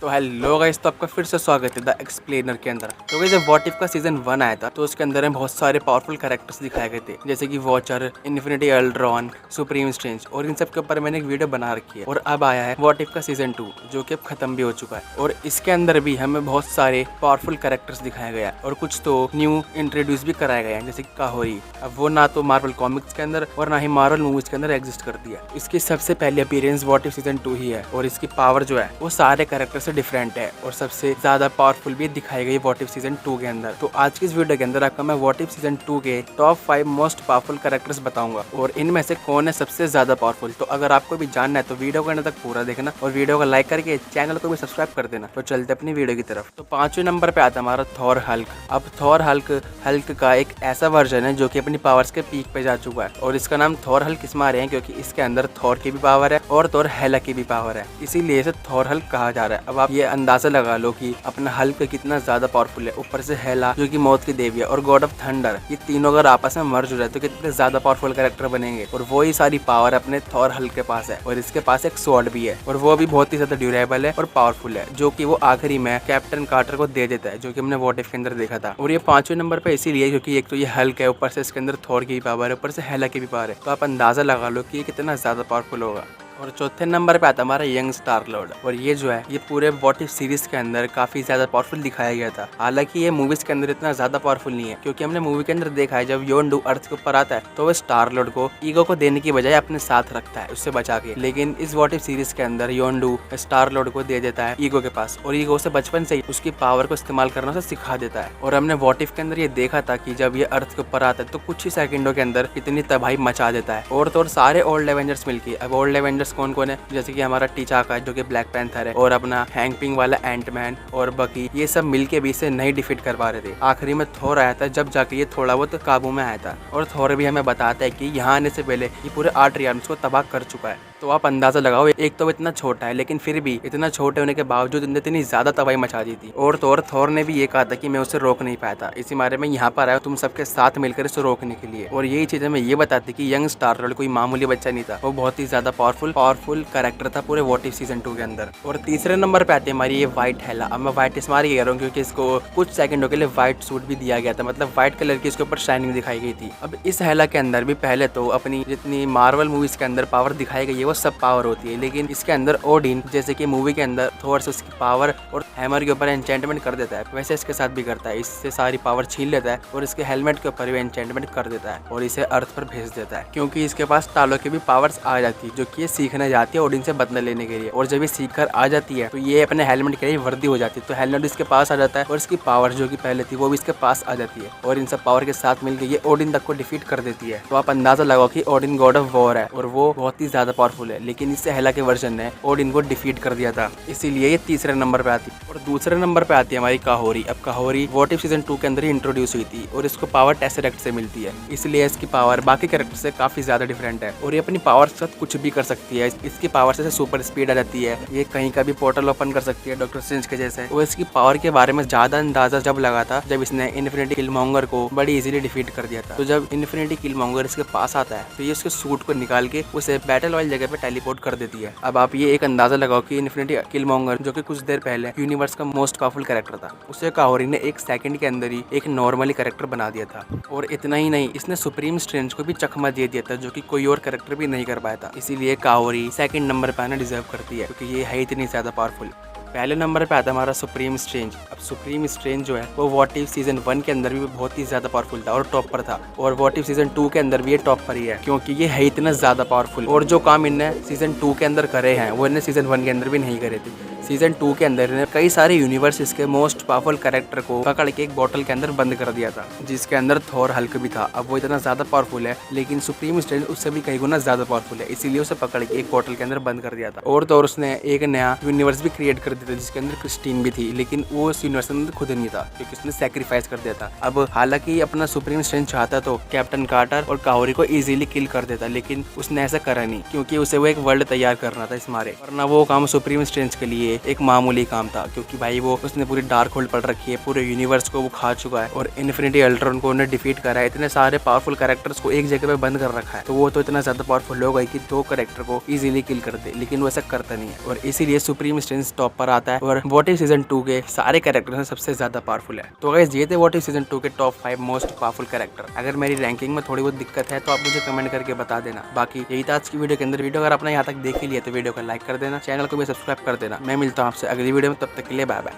तो hello guys, तो आपका फिर से स्वागत है द एक्सप्लेनर के अंदर। तो गाइस, जब व्हाट इफ का सीजन 1 आया था तो उसके अंदर में बहुत सारे पावरफुल कैरेक्टर्स दिखाए गए थे, जैसे कि watcher, infinity Ultron, supreme strange, और इन सब के ऊपर मैंने एक वीडियो बना रखी है। और अब आया है व्हाट इफ का सीजन 2, जो कि अब खत्म भी हो चुका है। और इसके अंदर भी हमें बहुत सारे पावरफुल कैरेक्टर्स दिखाए गए हैं और कुछ तो न्यू इंट्रोड्यूस भी कराए गए हैं, जैसे कि काहोरी। अब वो ना तो मार्वल कॉमिक्स के अंदर और ना ही मार्वल मूवीज के अंदर एग्जिस्ट करती है। इसकी सबसे पहली अपीयरेंस व्हाट इफ सीजन 2 ही है और इसकी पावर जो है वो सारे कैरेक्टर से डिफरेंट है और सबसे ज्यादा पावरफुल भी दिखाई गई व्हाट इफ सीजन 2 के अंदर। तो आज की इस वीडियो के अंदर आपको मैं व्हाट इफ सीजन 2 के टॉप 5 मोस्ट पावरफुल कैरेक्टर्स बताऊंगा और इनमें से कौन है सबसे ज्यादा पावरफुल। तो अगर आपको भी जानना है तो वीडियो को अंत तक पूरा देखना और वीडियो को लाइक करके चैनल को भी सब्सक्राइब कर देना। तो चलते अपनी वीडियो की तरफ। तो 5वें नंबर पे आता है हमारा थॉर हल्क। अब थॉर हल्क का एक ऐसा वर्जन है जो कि अपनी पावर्स के पीक पे जा चुका है और इसका नाम थॉर हल्क इस मारे हैं क्योंकि इसके अंदर थॉर की भी पावर है और थॉर हेला की भी पावर है, इसीलिए इसे थॉर हल्क कहा जा रहा है। अब आप ये अंदाजा लगा लो कि अपना हल्क कितना ज्यादा पावरफुल है। ऊपर से हेला जो कि मौत की देवी है और गॉड ऑफ थंडर, ये तीनों अगर आपस में मर्ज हो जाए तो कितने ज्यादा पावरफुल कैरेक्टर बनेंगे। और वो ही सारी पावर अपने थॉर हल्क के पास है और इसके पास एक स्वॉर्ड भी है और वो भी बहुत ही ज्यादा ड्यूरेबल है और पावरफुल है, जो कि वो आखिरी में कैप्टन कार्टर को दे देता है, जो कि हमने व्हाट इफ के अंदर देखा था। और ये 5वें नंबर पे इसीलिए क्योंकि एक तो ये हल्क है, ऊपर से इसके अंदर थॉर की भी पावर है, ऊपर से हेला की भी पावर है। तो आप अंदाजा लगा लो कि ये कितना ज्यादा पावरफुल होगा। और चौथे नंबर पे आता है हमारा यंग स्टार लॉर्ड। और ये जो है ये पूरे व्हाट इफ सीरीज के अंदर काफी ज्यादा पावरफुल दिखाया गया था। हालांकि ये मूवीज के अंदर इतना ज्यादा पावरफुल नहीं है क्योंकि हमने मूवी के अंदर देखा है जब योंडू अर्थ के ऊपर आता है तो वो स्टार लॉर्ड को ईगो को देने की बजाय अपने साथ रखता है उससे बचा के। लेकिन इस व्हाट इफ सीरीज के अंदर योंडू स्टार लॉर्ड को दे देता है ईगो के पास और ईगो से बचपन से ही उसकी पावर को इस्तेमाल करना उसे सिखा देता है। और हमने व्हाट इफ के अंदर ये देखा था कि जब ये अर्थ के ऊपर आता है तो कुछ ही सेकंडों के अंदर इतनी तबाही मचा देता है। और तो और सारे ओल्ड एवेंजर्स मिलके, अब ओल्ड एवेंजर्स कौन कौन है, जैसे कि हमारा टीचाका जो कि ब्लैक पैंथर है और अपना हैंग पिंग वाला एंटमैन और बकी, ये सब मिलके भी इसे नहीं डिफीट कर पा रहे थे। आखिरी में थोर आया था जब जाके ये थोड़ा बहुत काबू में आया था और थोर भी हमें बताता है कि यहाँ आने से पहले ये पूरे 8 रियाल्म्स को तबाह कर चुका है। तो आप अंदाजा लगाओ, एक तो इतना छोटा है लेकिन फिर भी इतना छोटे होने के बावजूद इतनी ज्यादा तबाही मचा दी थी। और तो और थोर ने भी ये कहा था कि मैं उसे रोक नहीं पाया था, इसी मारे में यहाँ पर आया तुम सबके साथ मिलकर इसे रोकने के लिए। और यही चीज हमें ये बताती कि यंग स्टार लॉर्ड कोई मामूली बच्चा नहीं था, वो बहुत ही ज्यादा पावरफुल कैरेक्टर था पूरे व्हाट इफ सीजन 2 के अंदर। और तीसरे नंबर पे आती है हमारी ये व्हाइट हेला। अब मैं व्हाइट इस मार कह रहा हूँ क्योंकि इसको कुछ सेकंडों के लिए व्हाइट सूट भी दिया गया था, मतलब व्हाइट कलर की इसके ऊपर शाइनिंग दिखाई गई थी। अब इस हेला के अंदर भी पहले तो अपनी जितनी मार्वल मूवीज के अंदर पावर दिखाई गई है वो सब पावर होती है, लेकिन इसके अंदर ओडिन जैसे कि मूवी के अंदर थोर से उसकी पावर और हैमर के ऊपर एन्चेंटमेंट कर देता है, वैसे इसके साथ भी करता है। इससे सारी पावर छीन लेता है और इसके हेलमेट के ऊपर भी एन्चेंटमेंट कर देता है और इसे अर्थ पर भेज देता है क्योंकि इसके पास तालों की भी पावर्स आ जाती है, जो कि ये सीखने जाती है ओडिन से बदला लेने के लिए। और जब ये सीख कर आ जाती है तो ये अपने हेलमेट के लिए वर्दी हो जाती है, तो हेलमेट इसके पास आ जाता है और इसकी पावर जो कि पहले थी वो भी इसके पास आ जाती है और इन सब पावर के साथ मिलकर ये ओडिन तक को डिफीट कर देती है। तो आप अंदाजा लगाओ कि ओडिन गॉड ऑफ वॉर है और वो बहुत ही ज्यादा पावरफुल है, लेकिन इससे हेला के वर्जन ने ओडिन को डिफीट कर दिया था, इसीलिए ये तीसरे नंबर पे आती है। और दूसरे नंबर पे आती है हमारी काहोरी। अब काहोरी व्हाट इफ सीजन 2 के अंदर ही इंट्रोड्यूस हुई थी और इसको पावर टेसरेक्ट से मिलती है, इसलिए इसकी पावर बाकी कैरेक्टर से काफी ज्यादा डिफरेंट है और ये अपनी पावर के साथ कुछ भी कर सकती है। इसकी पावर से सुपर स्पीड आ जाती है, ये कहीं का भी पोर्टल ओपन कर सकती है डॉक्टर स्ट्रेंज के जैसे। वो इसकी पावर के बारे में ज्यादा अंदाजा जब लगा था जब इसने इन्फिनिटी किलमॉन्गर को बड़ी इजीली डिफीट कर दिया था। तो जब इन्फिनिटी किलमॉन्गर इसके पास आता है तो ये उसके सूट को निकाल के उसे बैटल वाली जगह पे टेलीपोर्ट कर देती है। अब आप ये एक अंदाजा लगाओ कि इन्फिनिटी किलमॉन्गर जो कि कुछ देर पहले यूनिवर्स का मोस्ट पावरफुल कैरेक्टर था, उसे काहोरी ने 1 सेकंड के अंदर ही एक नॉर्मली कैरेक्टर बना दिया था। और इतना ही नहीं, इसने सुप्रीम स्ट्रेंज को भी चकमा दे दिया था, जो कि कोई और कैरेक्टर भी नहीं कर पाया था। इसीलिए काहोरी सेकंड नंबर पे आना डिजर्व करती है क्योंकि ये है इतनी ज्यादा पावरफुल। पहले नंबर पे आता है हमारा सुप्रीम स्ट्रेंज। अब सुप्रीम स्ट्रेंज जो है वो व्हाट इफ सीजन 1 के अंदर भी बहुत ही ज्यादा पावरफुल था और टॉप पर था और व्हाट इफ सीजन 2 के अंदर भी ये टॉप पर ही है क्योंकि ये है इतना ज्यादा पावरफुल और जो काम इनने सीजन 2 के अंदर करे हैं वो इन्हें सीजन 1 के अंदर भी नहीं करे थे। सीजन 2 के अंदर ने कई सारे यूनिवर्सेस के मोस्ट पावरफुल कैरेक्टर को पकड़ के एक बोतल के अंदर बंद कर दिया था, जिसके अंदर थॉर हल्क भी था। अब वो इतना ज्यादा पावरफुल है लेकिन सुप्रीम स्ट्रेंज उससे भी कई गुना ज्यादा पावरफुल है, इसीलिए उसे पकड़ के एक बोतल के अंदर बंद कर दिया था। और तो और उसने एक नया यूनिवर्स भी क्रिएट कर दिया था जिसके अंदर क्रिस्टीन भी थी, लेकिन वो उस यूनिवर्स के अंदर खुद नहीं था क्योंकि उसने सेक्रीफाइस कर दिया था। अब हालांकि अपना सुप्रीम स्ट्रेंज चाहता तो कैप्टन कार्टर और काहोरी को इजीली किल कर देता, लेकिन उसने ऐसा करा नहीं क्योंकि उसे वो एक वर्ल्ड तैयार करना था इस मारे, वरना वो काम सुप्रीम स्ट्रेंज के लिए लिए एक मामूली काम था, क्योंकि भाई वो उसने पूरी डार्क होल्ड पढ़ रखी है, पूरे यूनिवर्स को वो खा चुका है और इन्फिनिटी अल्ट्रॉन को उन्हें डिफीट करा है। इतने सारे पावरफुल कैरेक्टर्स को एक जगह पे बंद कर रखा है, तो वो तो इतना ज्यादा पावरफुल हो गई कि 2 कैरेक्टर को इजीली किल कर दे, लेकिन वो ऐसा करता नहीं है और इसीलिए सुप्रीम स्ट्रेंथ टॉप पर आता है और व्हाट इफ सीजन 2 के सारे कैरेक्टर सबसे ज्यादा पावरफुल है। तो गाइस ये थे व्हाट इफ सीजन 2 के टॉप 5 मोस्ट पावरफुल कैरेक्टर। अगर मेरी रैंकिंग में थोड़ी बहुत दिक्कत है तो आप मुझे कमेंट करके बता देना। बाकी यही था आज की वीडियो के अंदर। वीडियो अगर आपने यहाँ तक देख ही लिया तो वीडियो को लाइक कर देना, चैनल को भी सब्सक्राइब कर देना। मैं मिलता हूँ आपसे अगली वीडियो में, तब तक के लिए बाय बाय।